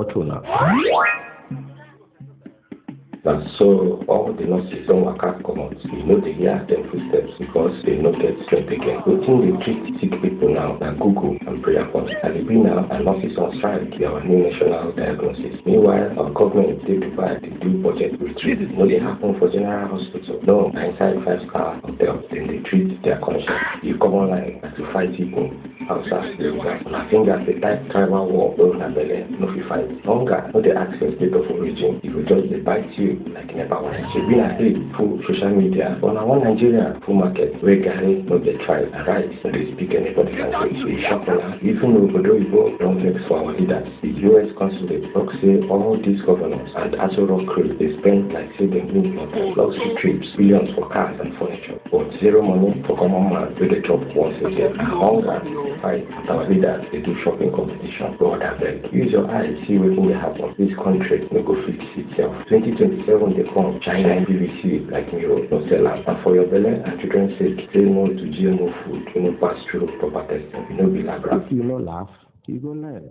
watch una. And so all the nurses don't work out common. You know they hear them footsteps because they no get strength again. Wetin dey treat sick people now na Google and prayer point. And e be now and nurses on strike be our new national diagnosis. Meanwhile, our government dey Dubai to do budget retreat. No dey happen for general hospital. No, na inside 5-star hotel. Then they treat their conscience. You come online to fight people outside the Yoruba. I think that the type tribal war wey una belle no fit fight. Hunger no dey ask your state of origin. It will just dey bite you like never one. She been a hit full social media. But now one Nigerian full market where Gary no get tribe and rights no they speak anybody language. We shock now. Even though Igbo don't flex for our leaders. The US consulate talk say all these governors and Aso Rock crew they spend like say them mean on luxury trips, billions for cars and furniture. But zero money for common man where they drop once a year. And hunger fight with our leaders they do shopping competition. God I beg. Use your eyes, see what will happen. This country no go fix itself. 2027 they come, China and BBC like Europe, no sell out. And for your belly and children's sake, say no to GMO food, you know pass through proper testing, you know be like that. If you no laugh, you go learn.